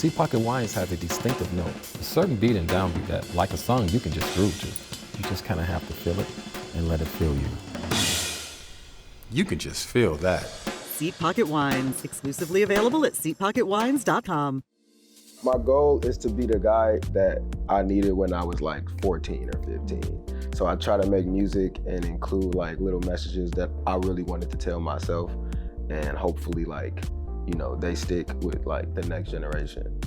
Sea Pocket Wines has a distinctive note, a certain beat and downbeat that, like a song, you can just groove to. You just kind of have to feel it and let it feel you. You can just feel that. Sea Pocket Wines, exclusively available at SeaPocketWines.com. My goal is to be the guy that I needed when I was like 14 or 15. So I try to make music and include like little messages that I really wanted to tell myself, and hopefully like, you know, they stick with like the next generation.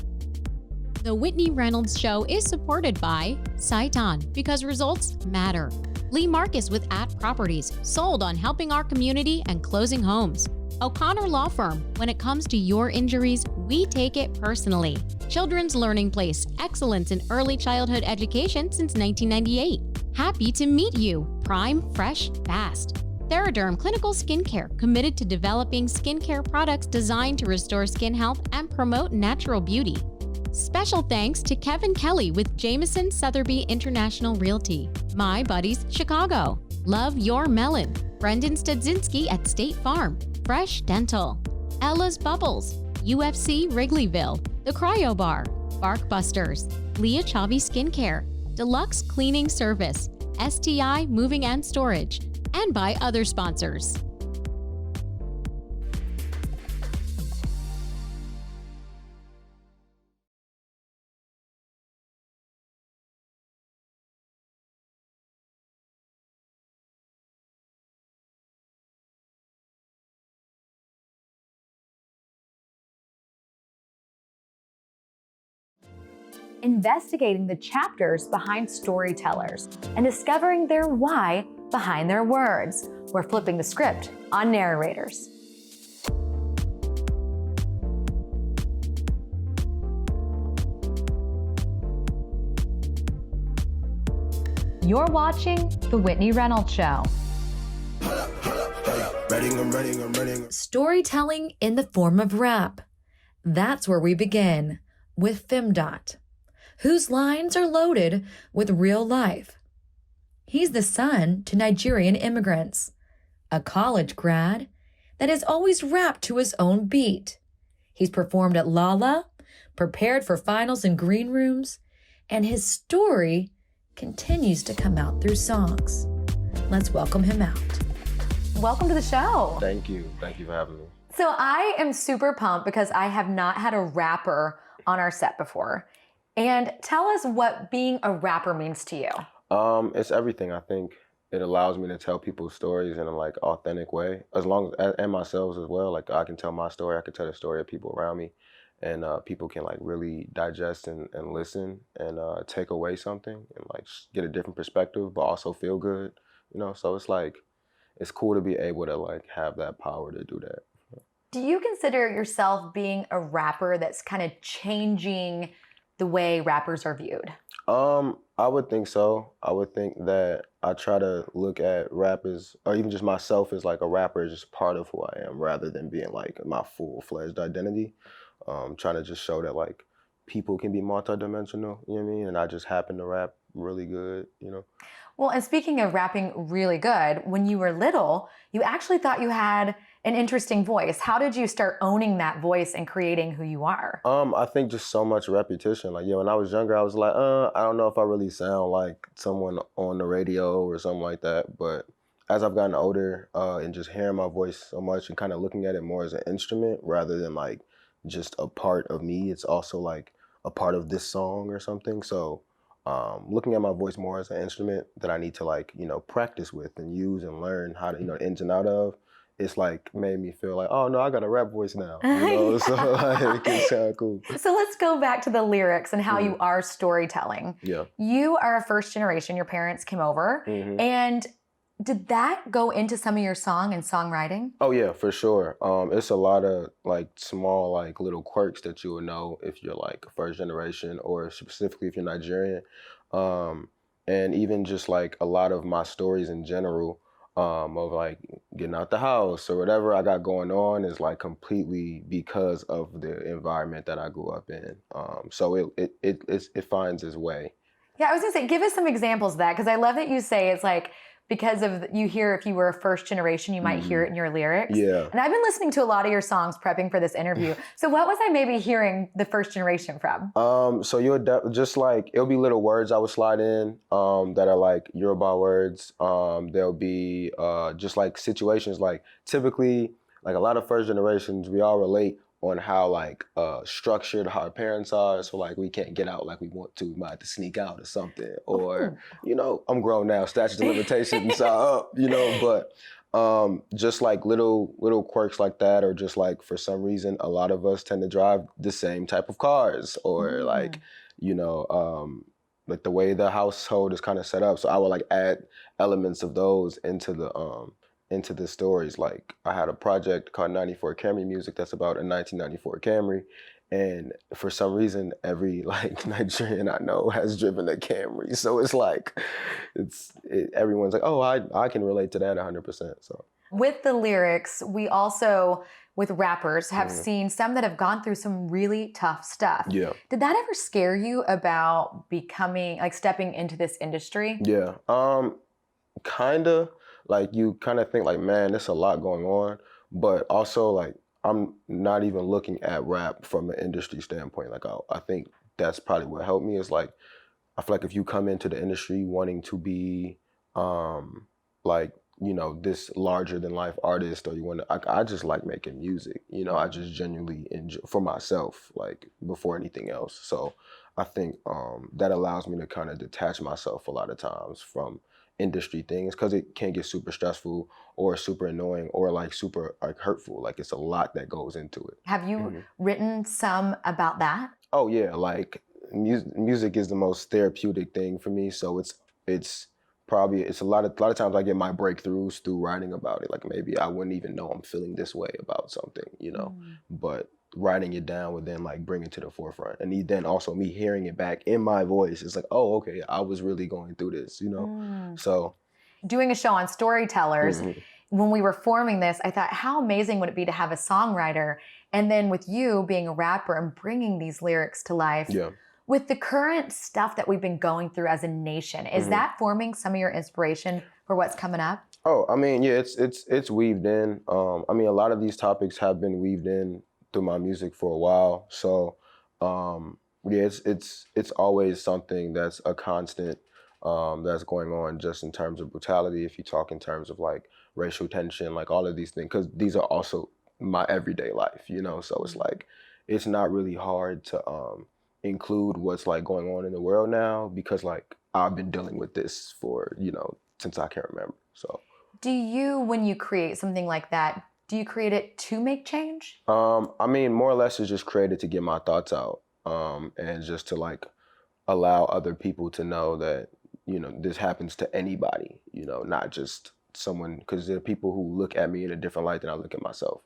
The Whitney Reynolds Show is supported by Sciton, because results matter. Lee Marcus with At Properties, sold on helping our community and closing homes. O'Connor Law Firm, when it comes to your injuries, we take it personally. Children's Learning Place, excellence in early childhood education since 1998. Happy to meet you, Prime, Fresh, Fast. Theraderm Clinical Skincare, committed to developing skincare products designed to restore skin health and promote natural beauty. Special thanks to Kevin Kelly with Jameson Sotheby International Realty. My Buddies Chicago. Love Your Melon. Brendan Studzinski at State Farm. Fresh Dental. Ella's Bubbles. UFC Wrigleyville. The Cryo Bar. Bark Busters. Leah Chavi Skincare. Deluxe Cleaning Service. STI Moving and Storage. And by other sponsors. Investigating the chapters behind storytellers and discovering their why behind their words. We're flipping the script on narrators. You're watching The Whitney Reynolds Show. I'm ready. Storytelling in the form of rap. That's where we begin with Femdot, whose lines are loaded with real life. He's the son to Nigerian immigrants, a college grad that has always rapped to his own beat. He's performed at Lala, prepared for finals in green rooms, and his story continues to come out through songs. Let's welcome him out. Welcome to the show. Thank you. Thank you for having me. So I am super pumped because I have not had a rapper on our set before. And tell us what being a rapper means to you. It's everything. I think it allows me to tell people's stories in a like authentic way, as long as, and myself as well. Like I can tell my story, I can tell the story of people around me, and people can like really digest and listen and take away something and like get a different perspective, but also feel good, you know? So it's like, it's cool to be able to like have that power to do that. Do you consider yourself being a rapper that's kind of changing the way rappers are viewed? I would think so. I would think that I try to look at rap as, or even just myself as like a rapper is just part of who I am rather than being like my full-fledged identity. Trying to just show that like people can be multidimensional, you know what I mean? And I just happen to rap really good, you know? Well, and speaking of rapping really good, when you were little, you actually thought you had an interesting voice. How did you start owning that voice and creating who you are? I think just so much repetition. Like, yeah, when I was younger, I was like, I don't know if I really sound like someone on the radio or something like that. But as I've gotten older and just hearing my voice so much and kind of looking at it more as an instrument rather than like just a part of me, it's also like a part of this song or something. So looking at my voice more as an instrument that I need to like, you know, practice with and use and learn how to, you know, ins and out of. It's like made me feel like, oh no, I got a rap voice now, you know? Yeah. So like, it's kind of cool. So let's go back to the lyrics and how you are storytelling. Yeah. You are a first generation, your parents came over, and did that go into some of your song and songwriting? Oh yeah, for sure. It's a lot of like small, like little quirks that you would know if you're like first generation or specifically if you're Nigerian. And even just like a lot of my stories in general, of like getting out the house or whatever I got going on is like completely because of the environment that I grew up in. So it finds its way. Yeah, I was gonna say, give us some examples of that, because I love that you say it's like because of you hear if you were a first generation, you might hear it in your lyrics. Yeah. And I've been listening to a lot of your songs prepping for this interview. So what was I maybe hearing the first generation from? So you'll just like, it'll be little words I would slide in that are like Yoruba words. There'll be just like situations, like typically, like a lot of first generations, we all relate on how like structured our parents are. So like we can't get out like we want to. We might have to sneak out or something. Or, I'm grown now, statute of limitations are up, but just like little quirks like that, or just like for some reason, a lot of us tend to drive the same type of cars, or like, like the way the household is kind of set up. So I would like add elements of those into the stories. Like I had a project called 94 Camry Music that's about a 1994 Camry. And for some reason, every like Nigerian I know has driven a Camry. So it's like, everyone's like, oh, I can relate to that 100%. So with the lyrics, we also, with rappers, have seen some that have gone through some really tough stuff. Yeah. Did that ever scare you about stepping into this industry? Yeah. Kind of. Like you kind of think like, man, there's a lot going on, but also like I'm not even looking at rap from an industry standpoint. Like I think that's probably what helped me is like, I feel like if you come into the industry wanting to be this larger than life artist, or you want to, I just like making music, I just genuinely enjoy for myself, like before anything else. So I think that allows me to kind of detach myself a lot of times from industry things, because it can get super stressful or super annoying or like super like hurtful. Like it's a lot that goes into it. Have you written some about that? Oh yeah, like music is the most therapeutic thing for me. So it's a lot of times I get my breakthroughs through writing about it. Like maybe I wouldn't even know I'm feeling this way about something, but writing it down would then like bring it to the forefront. And then also me hearing it back in my voice, it's like, oh, okay, I was really going through this, So doing a show on storytellers, when we were forming this, I thought, how amazing would it be to have a songwriter? And then with you being a rapper and bringing these lyrics to life. Yeah. With the current stuff that we've been going through as a nation, is that forming some of your inspiration for what's coming up? Oh, I mean, yeah, it's weaved in. I mean, a lot of these topics have been weaved in through my music for a while. So, yeah, it's always something that's a constant that's going on, just in terms of brutality. If you talk in terms of like racial tension, like all of these things, because these are also my everyday life, So it's like, it's not really hard to include what's like going on in the world now, because like I've been dealing with this for, since I can remember. So do you, when you create something like that, do you create it to make change? I mean, more or less it's just created to get my thoughts out, and just to like allow other people to know that, this happens to anybody, not just someone, because there are people who look at me in a different light than I look at myself.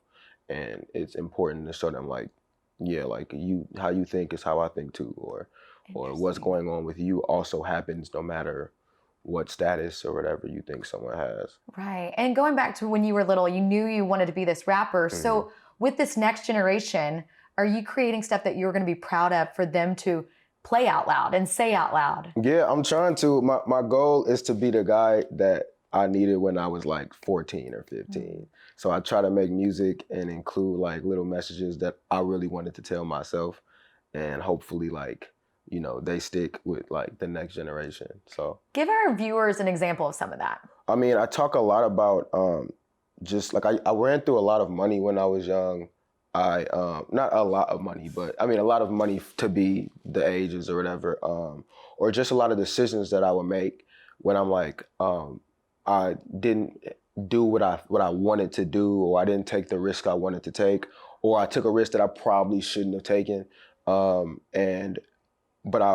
And it's important to show them like, yeah, like how you think is how I think too, or what's going on with you also happens no matter what status or whatever you think someone has. Right. And going back to when you were little, you knew you wanted to be this rapper. So with this next generation, are you creating stuff that you're going to be proud of for them to play out loud and say out loud? Yeah, I'm trying to. My goal is to be the guy that I needed when I was like 14 or 15. So I try to make music and include like little messages that I really wanted to tell myself, and hopefully like, they stick with like the next generation. So give our viewers an example of some of that. I mean, I talk a lot about just like I ran through a lot of money when I was young. I not a lot of money, but I mean a lot of money to be the ages or whatever, or just a lot of decisions that I would make when I'm like, I didn't do what I wanted to do, or I didn't take the risk I wanted to take, or I took a risk that I probably shouldn't have taken. But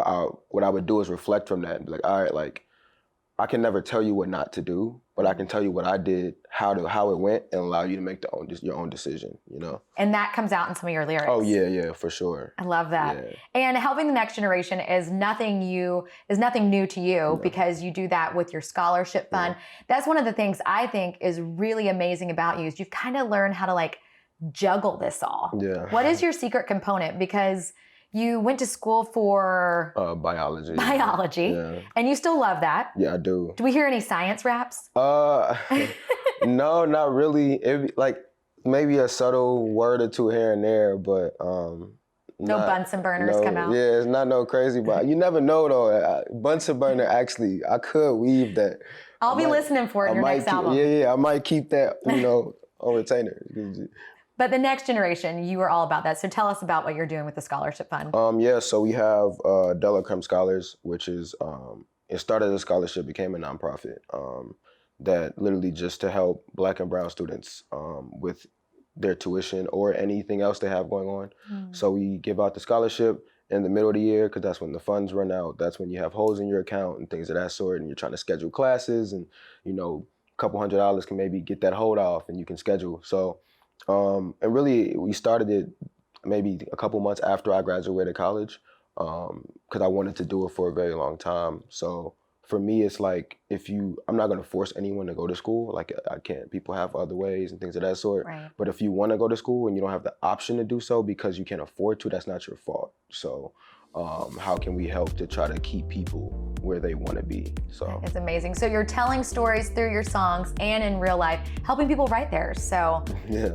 what I would do is reflect from that and be like, all right, like I can never tell you what not to do, but I can tell you what I did, how it went, and allow you to make your own decision, And that comes out in some of your lyrics. Oh yeah, for sure. I love that. Yeah. And helping the next generation is nothing new to you, because you do that with your scholarship fund. That's one of the things I think is really amazing about you, is you've kind of learned how to like juggle this all. Yeah. What is your secret component? Because You went to school for biology. Yeah. And you still love that. Yeah, I do. Do we hear any science raps? No, not really. Like maybe a subtle word or two here and there, but no Bunsen burners come out. Yeah, it's not no crazy, but you never know though. Bunsen burner, actually, I could weave that. I'll be listening for it in your next album. Yeah, I might keep that, on retainer. But the next generation, you are all about that. So tell us about what you're doing with the scholarship fund. So we have Delacreme Scholars, which is it started as a scholarship, became a nonprofit that literally just to help Black and brown students with their tuition or anything else they have going on. So we give out the scholarship in the middle of the year because that's when the funds run out. That's when you have holes in your account and things of that sort, and you're trying to schedule classes, and a couple $100 can maybe get that hold off, and you can schedule. So. And really, we started it maybe a couple months after I graduated college because I wanted to do it for a very long time. So for me, it's like I'm not going to force anyone to go to school. Like I can't. People have other ways and things of that sort. Right. But if you want to go to school and you don't have the option to do so because you can't afford to, that's not your fault. So how can we help to try to keep people where they want to be? So it's amazing. So you're telling stories through your songs and in real life, helping people write theirs. So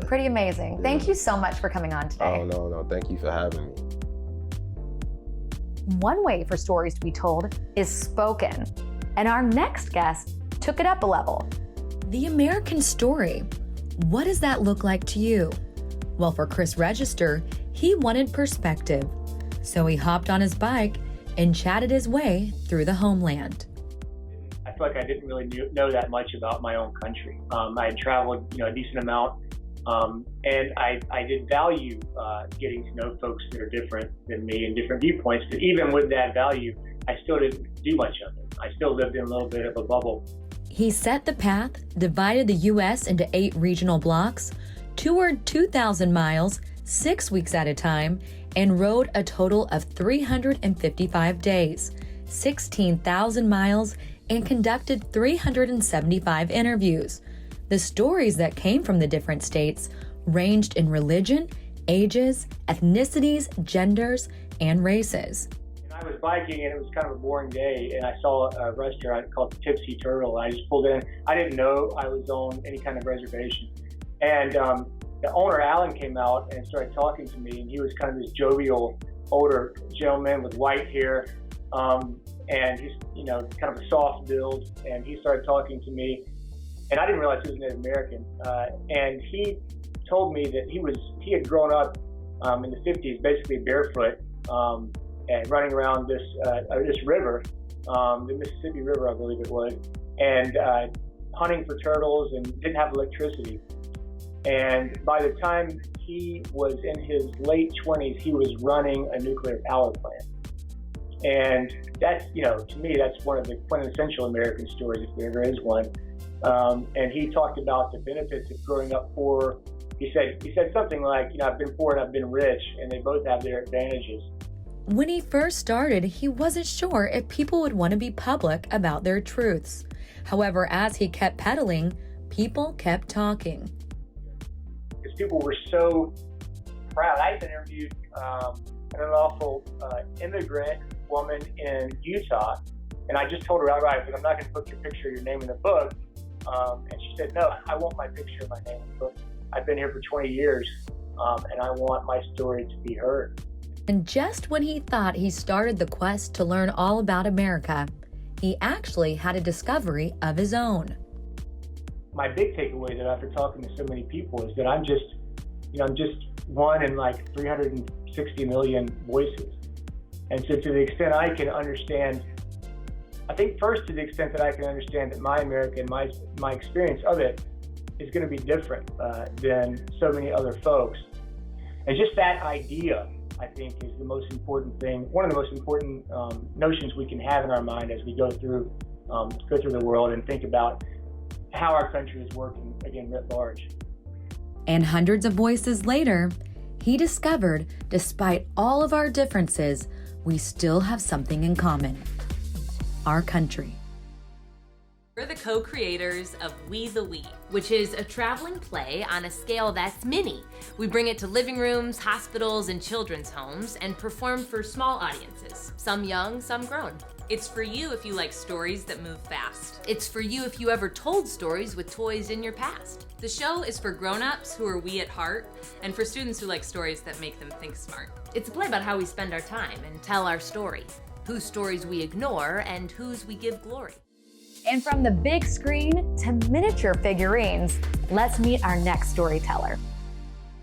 pretty amazing. Yeah. Thank you so much for coming on today. Oh, no. Thank you for having me. One way for stories to be told is spoken. And our next guest took it up a level. The American story. What does that look like to you? Well, for Chris Register, he wanted perspective. So he hopped on his bike and chatted his way through the homeland. I feel like I didn't really know that much about my own country. I had traveled, a decent amount, and I did value getting to know folks that are different than me and different viewpoints. But even with that value, I still didn't do much of it. I still lived in a little bit of a bubble. He set the path, divided the U.S. into 8 regional blocks, toured 2,000 miles, 6 weeks at a time, and rode a total of 355 days, 16,000 miles, and conducted 375 interviews. The stories that came from the different states ranged in religion, ages, ethnicities, genders, and races. I was biking and it was kind of a boring day, and I saw a restaurant called Tipsy Turtle. I just pulled in. I didn't know I was on any kind of reservation. And the owner, Alan, came out and started talking to me, and he was kind of this jovial, older gentleman with white hair, and he's, kind of a soft build, and he started talking to me, and I didn't realize he was Native American, and he told me that he had grown up in the 50s, basically barefoot, and running around this river, the Mississippi River, I believe it was, and hunting for turtles, and didn't have electricity. And by the time he was in his late 20s, he was running a nuclear power plant. And that's, to me, that's one of the quintessential American stories, if there ever is one. And he talked about the benefits of growing up poor. He said something like, I've been poor and I've been rich, and they both have their advantages. When he first started, he wasn't sure if people would want to be public about their truths. However, as he kept pedaling, people kept talking. Because people were so proud. I even interviewed an unlawful immigrant woman in Utah, and I just told her outright, I'm not going to put your picture or your name in the book. And she said, no, I want my picture and my name in the book. I've been here for 20 years, and I want my story to be heard. And just when he thought he started the quest to learn all about America, he actually had a discovery of his own. My big takeaway that after talking to so many people is that I'm just one in like 360 million voices. And so to the extent I can understand, I think first to the extent that I can understand that my America and my experience of it is going to be different than so many other folks. And just that idea, I think, is the most important thing, one of the most important notions we can have in our mind as we go through the world and think about how our country is working, again, writ large. And hundreds of voices later, he discovered, despite all of our differences, we still have something in common: our country. We're the co-creators of We the We, which is a traveling play on a scale that's mini. We bring it to living rooms, hospitals, and children's homes and perform for small audiences, some young, some grown. It's for you if you like stories that move fast. It's for you if you ever told stories with toys in your past. The show is for grown-ups who are we at heart, and for students who like stories that make them think smart. It's a play about how we spend our time and tell our story, whose stories we ignore and whose we give glory. And from the big screen to miniature figurines, let's meet our next storyteller.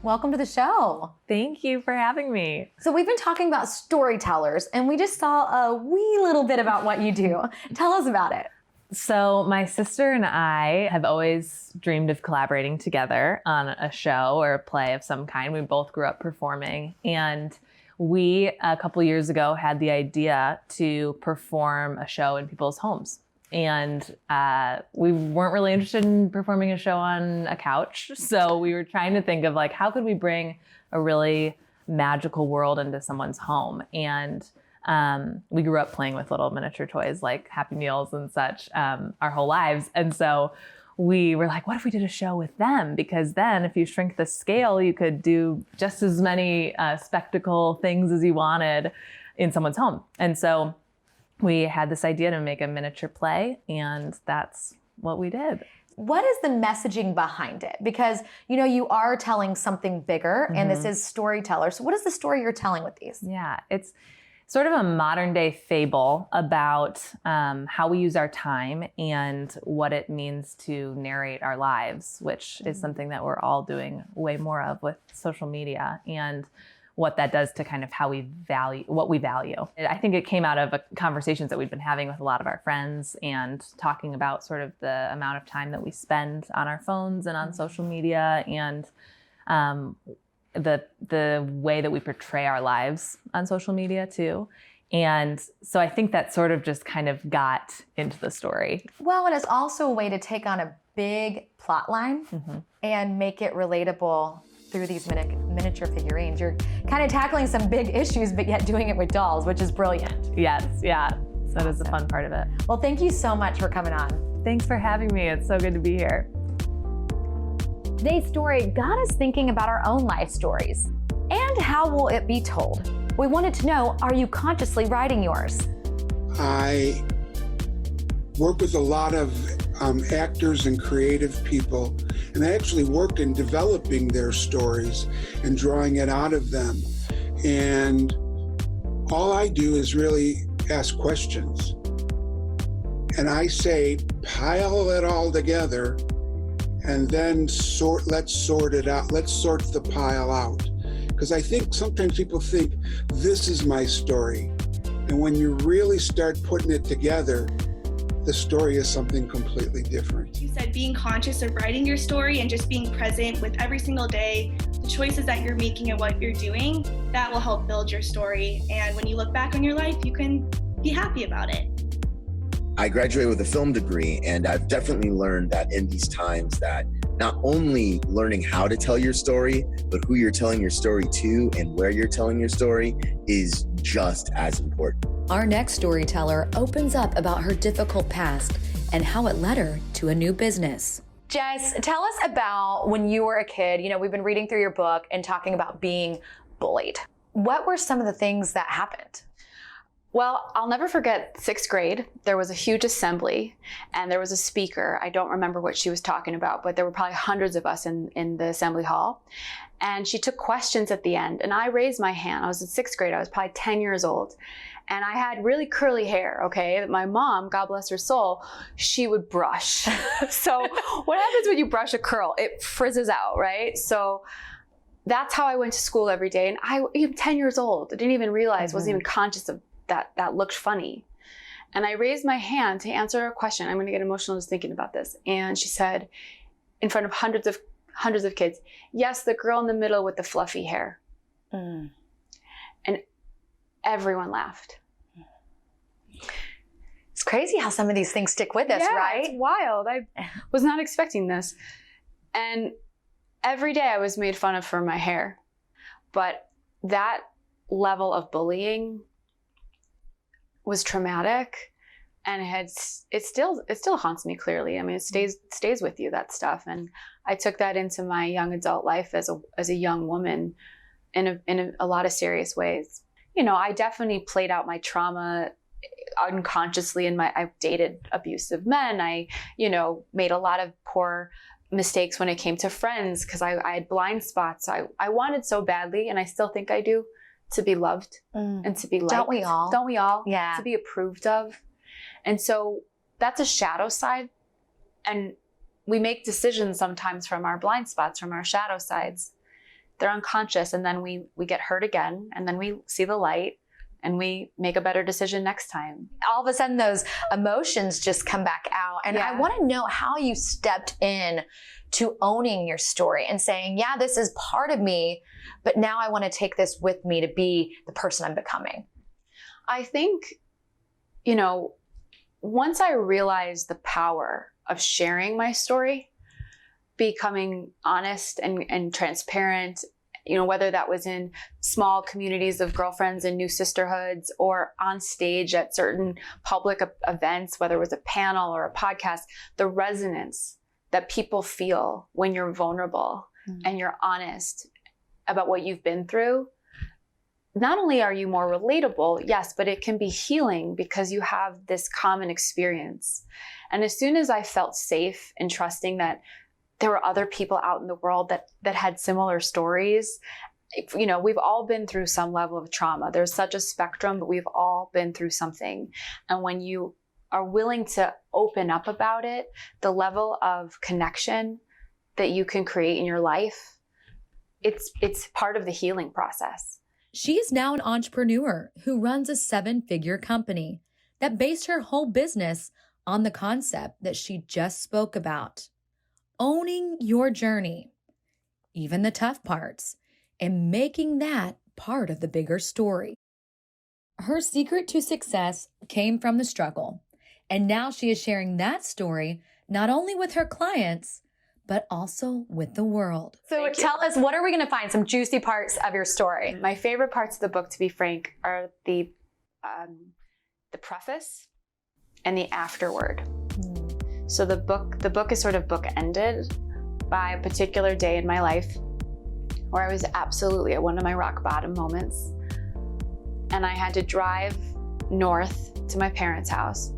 Welcome to the show. Thank you for having me. So we've been talking about storytellers, and we just saw a wee little bit about what you do. Tell us about it. So my sister and I have always dreamed of collaborating together on a show or a play of some kind. We both grew up performing, and we, a couple years ago, had the idea to perform a show in people's homes. And we weren't really interested in performing a show on a couch. So we were trying to think of like, how could we bring a really magical world into someone's home? And we grew up playing with little miniature toys like Happy Meals and such our whole lives. And so we were like, what if we did a show with them? Because then if you shrink the scale, you could do just as many spectacle things as you wanted in someone's home. And so we had this idea to make a miniature play, and that's what we did. What is the messaging behind it? Because, you know, you are telling something bigger, and this is storyteller. So what is the story you're telling with these? Yeah, it's sort of a modern day fable about how we use our time and what it means to narrate our lives, which is something that we're all doing way more of with social media, and what that does to kind of how we value, what we value. I think it came out of conversations that we've been having with a lot of our friends and talking about sort of the amount of time that we spend on our phones and on social media, and the way that we portray our lives on social media too. And so I think that sort of just kind of got into the story. Well, and it's also a way to take on a big plot line and make it relatable through these miniature figurines. You're kind of tackling some big issues, but yet doing it with dolls, which is brilliant. Yes, yeah. So that is the fun part of it. Well, thank you so much for coming on. Thanks for having me. It's so good to be here. Today's story got us thinking about our own life stories. And how will it be told? We wanted to know, are you consciously writing yours? I work with a lot of actors and creative people, and I actually work in developing their stories and drawing it out of them. And all I do is really ask questions. And I say, pile it all together and then let's sort it out. Let's sort the pile out. Because I think sometimes people think this is my story. And when you really start putting it together, the story is something completely different. You said being conscious of writing your story and just being present with every single day, the choices that you're making and what you're doing, that will help build your story. And when you look back on your life, you can be happy about it. I graduated with a film degree, and I've definitely learned that in these times that not only learning how to tell your story, but who you're telling your story to and where you're telling your story is just as important. Our next storyteller opens up about her difficult past and how it led her to a new business. Jess, tell us about when you were a kid. You know, we've been reading through your book and talking about being bullied. What were some of the things that happened? Well, I'll never forget 6th grade. There was a huge assembly and there was a speaker. I don't remember what she was talking about, but there were probably hundreds of us in the assembly hall. And she took questions at the end, and I raised my hand. I was in 6th grade. I was probably 10 years old. And I had really curly hair, okay? My mom, God bless her soul, she would brush. So what happens when you brush a curl? It frizzes out, right? So that's how I went to school every day. And I'm 10 years old. I didn't even realize, wasn't even conscious of that looked funny. And I raised my hand to answer a question. I'm going to get emotional just thinking about this. And she said, in front of hundreds of kids, yes, the girl in the middle with the fluffy hair. And everyone laughed. It's crazy how some of these things stick with us, right? It's wild. I was not expecting this. And every day I was made fun of for my hair. But that level of bullying was traumatic. And it still haunts me clearly. I mean, it stays with you, that stuff. And I took that into my young adult life as a young woman in a lot of serious ways. You know, I definitely played out my trauma unconsciously I've dated abusive men. I, you know, made a lot of poor mistakes when it came to friends because I had blind spots. I wanted so badly, and I still think I do, to be loved and to be liked. Don't we all? Don't we all? Yeah. To be approved of. And so that's a shadow side. And we make decisions sometimes from our blind spots, from our shadow sides. They're unconscious, and then we get hurt again, and then we see the light, and we make a better decision next time. All of a sudden, those emotions just come back out. And I want to know how you stepped in to owning your story and saying, yeah, this is part of me, but now I want to take this with me to be the person I'm becoming. I think, you know, once I realized the power of sharing my story, becoming honest and transparent, you know, whether that was in small communities of girlfriends and new sisterhoods or on stage at certain public events, whether it was a panel or a podcast, the resonance that people feel when you're vulnerable and you're honest about what you've been through. Not only are you more relatable, yes, but it can be healing because you have this common experience. And as soon as I felt safe and trusting that there were other people out in the world that had similar stories, you know, we've all been through some level of trauma. There's such a spectrum, but we've all been through something. And when you are willing to open up about it, the level of connection that you can create in your life, it's part of the healing process. She is now an entrepreneur who runs a 7-figure company that based her whole business on the concept that she just spoke about. Owning your journey, even the tough parts, and making that part of the bigger story. Her secret to success came from the struggle, and now she is sharing that story not only with her clients, but also with the world. So tell us, what are we going to find? Some juicy parts of your story. My favorite parts of the book, to be frank, are the preface and the afterword. So the book is sort of bookended by a particular day in my life where I was absolutely at one of my rock bottom moments. And I had to drive north to my parents' house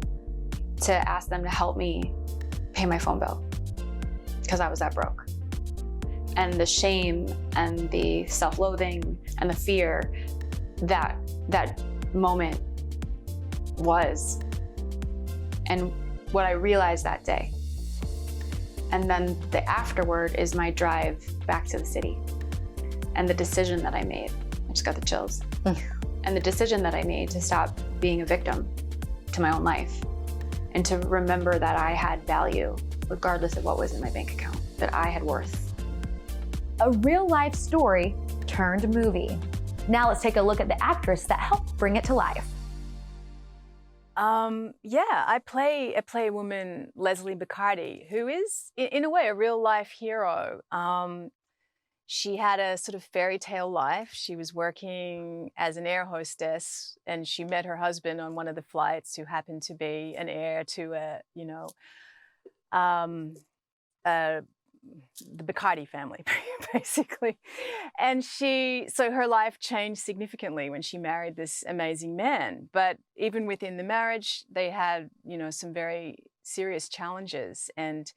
to ask them to help me pay my phone bill because I was that broke. And the shame and the self-loathing and the fear that moment was, and what I realized that day. And then the afterward is my drive back to the city and the decision that I made. I just got the chills. And the decision that I made to stop being a victim to my own life and to remember that I had value regardless of what was in my bank account, that I had worth. A real life story turned movie. Now let's take a look at the actress that helped bring it to life. I play a woman, Leslie Bacardi, who is, in a way, a real life hero. She had a sort of fairy tale life. She was working as an air hostess, and she met her husband on one of the flights, who happened to be an heir to the Bacardi family, basically. And so her life changed significantly when she married this amazing man. But even within the marriage, they had, some very serious challenges. And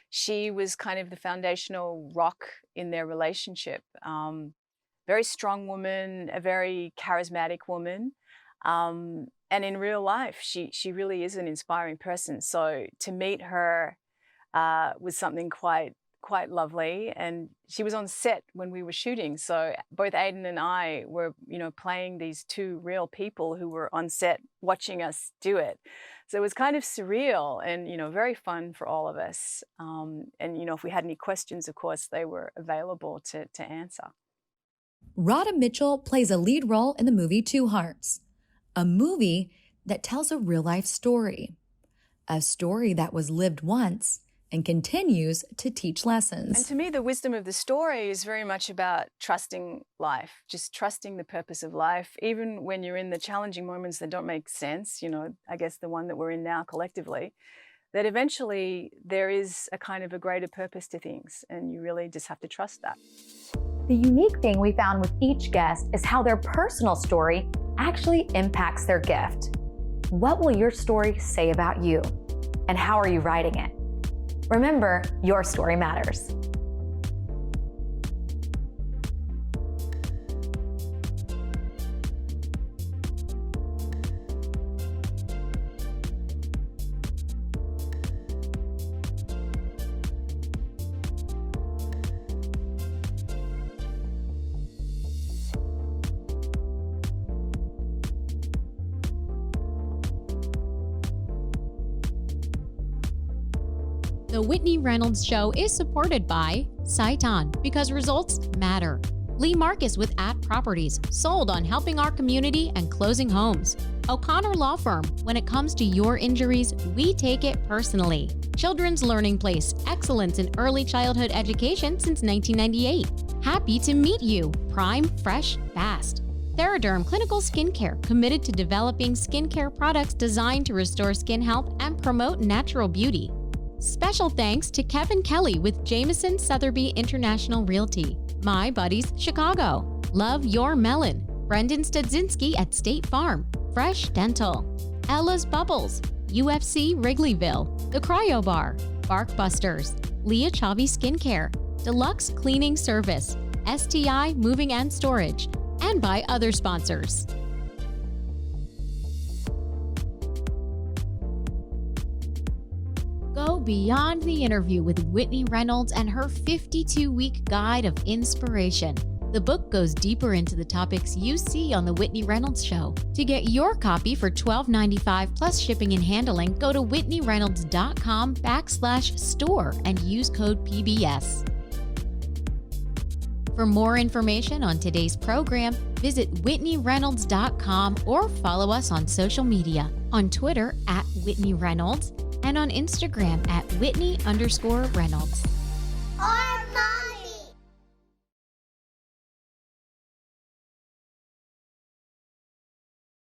she was kind of the foundational rock in their relationship. Very strong woman, a very charismatic woman. And in real life, she really is an inspiring person. So to meet her was something quite lovely. And she was on set when we were shooting. So both Aiden and I were, playing these two real people who were on set watching us do it. So it was kind of surreal and, very fun for all of us. And, if we had any questions, of course, they were available to answer. Rhoda Mitchell plays a lead role in the movie Two Hearts, a movie that tells a real life story. A story that was lived once and continues to teach lessons. And to me, the wisdom of the story is very much about trusting life, just trusting the purpose of life, even when you're in the challenging moments that don't make sense, I guess the one that we're in now collectively, that eventually there is a kind of a greater purpose to things, and you really just have to trust that. The unique thing we found with each guest is how their personal story actually impacts their gift. What will your story say about you? And how are you writing it? Remember, your story matters. The Whitney Reynolds Show is supported by Saiton, because results matter. Leigh Marcus with At Properties, sold on helping our community and closing homes. O'Connor Law Firm, when it comes to your injuries, we take it personally. Children's Learning Place, excellence in early childhood education since 1998. Happy to meet you, Prime, Fresh, Fast. TheraDerm Clinical Skincare, committed to developing skincare products designed to restore skin health and promote natural beauty. Special thanks to Kevin Kelly with Jameson Sotheby International Realty. My Buddies Chicago. Love Your Melon. Brendan Studzinski at State Farm. Fresh Dental. Ella's Bubbles. UFC Wrigleyville. The Cryo Bar. Barkbusters. Leah Chavi Skincare. Deluxe Cleaning Service. STI Moving and Storage. And by other sponsors. Go beyond the interview with Whitney Reynolds and her 52-week guide of inspiration. The book goes deeper into the topics you see on The Whitney Reynolds Show. To get your copy for $12.95 plus shipping and handling, go to whitneyreynolds.com/store and use code PBS. For more information on today's program, visit whitneyreynolds.com or follow us on social media. On Twitter at Whitney Reynolds and on Instagram at Whitney_Reynolds.